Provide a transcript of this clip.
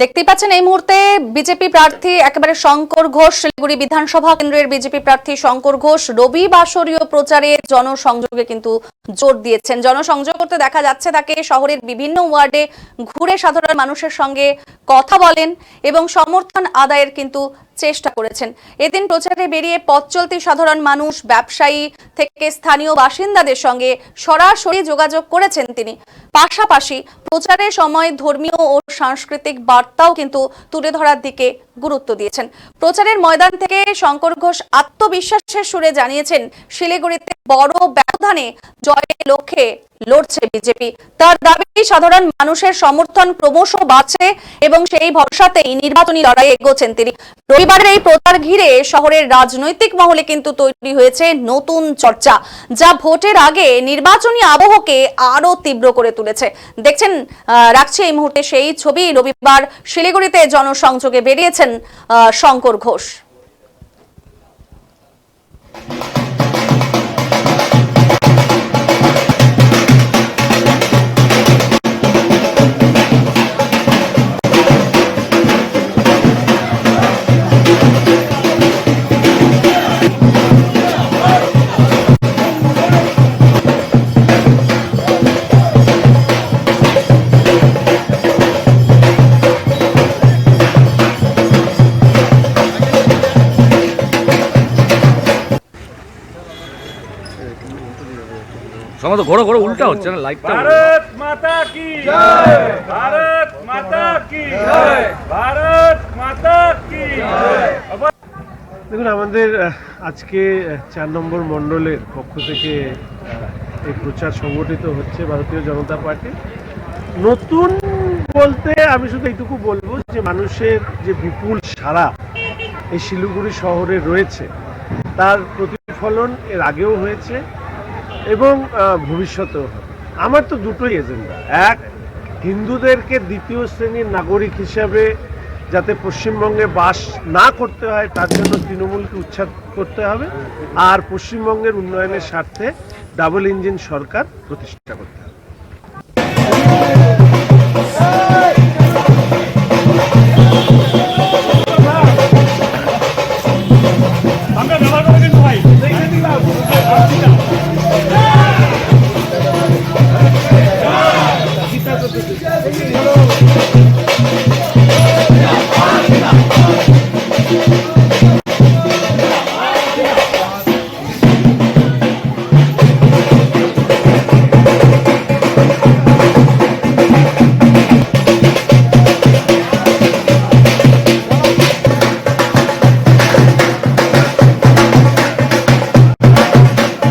দেখতেই পাচ্ছেন এই মুহূর্তে বিজেপি প্রার্থী একেবারে শঙ্কর ঘোষ, শিলিগুড়ি বিধানসভা কেন্দ্রের বিজেপি প্রার্থী শঙ্কর ঘোষ রবিবাসরীয় প্রচারে জনসংযোগে কিন্তু জোর দিয়েছেন। জনসংযোগ করতে দেখা যাচ্ছে তাকে, শহরের বিভিন্ন ওয়ার্ডে ঘুরে সাধারণ মানুষের সঙ্গে কথা বলেন এবং সমর্থন আদায়ের কিন্তু চেষ্টা করেছেন। এদিন প্রচারে বেরিয়ে পথ চলতি সাধারণ মানুষ, ব্যবসায়ী থেকে স্থানীয় বাসিন্দাদের সঙ্গে সরাসরি যোগাযোগ করেছেন তিনি। পাশাপাশি প্রচারের সময় ধর্মীয় ও সাংস্কৃতিক বার্তাও কিন্তু তুলে ধরার দিকে গুরুত্ব দিয়েছেন। প্রচারের ময়দান থেকে শঙ্কর ঘোষ আত্মবিশ্বাসের সুরে জানিয়েছেন, শিলিগুড়িতে বড় ব্যবধানে জয়ের লক্ষ্যে লড়ছে বিজেপি। তার দাবি, সাধারণ মানুষের সমর্থন ক্রমশ বাড়ছে এবং সেই ভরসাতেই নির্বাচনী লড়াইয়ে এগোচ্ছেন তিনি। রবিবারের এই প্রচার ঘিরে শহরের রাজনৈতিক মহলে কিন্তু তৈরি হয়েছে নতুন চর্চা, যা ভোটের আগে নির্বাচনী আবহকে আরো তীব্র করে তুলেছে। দেখছেন, রাখছি এই মুহূর্তে সেই ছবি। রবিবার শিলিগুড়িতে জনসংযোগে বেরিয়েছেন শঙ্কর ঘোষ। সময় তো ঘোরো ঘোরো উল্টা হচ্ছে না লাইটটা। ভারত মাতা কি জয়, ভারত মাতা কি জয়, ভারত মাতা কি জয়। দেখুন, আমাদের আজকে 4 নম্বর মণ্ডলের পক্ষ থেকে এই প্রচার সংগঠিত হচ্ছে ভারতীয় জনতা পার্টি। নতুন বলতে আমি শুধু এইটুকু বলবো যে মানুষের যে বিপুল সাড়া এই শিলিগুড়ি শহরে রয়েছে, তার প্রতিফলন এর আগেও হয়েছে এবং ভবিষ্যতেও হবে। আমার তো দুটোই এজেন্ডা। এক, হিন্দুদেরকে দ্বিতীয় শ্রেণীর নাগরিক হিসাবে যাতে পশ্চিমবঙ্গে বাস না করতে হয় তার জন্য তৃণমূলকে উচ্ছেদ করতে হবে, আর পশ্চিমবঙ্গের উন্নয়নের স্বার্থে ডাবল ইঞ্জিন সরকার প্রতিষ্ঠা করতে হবে।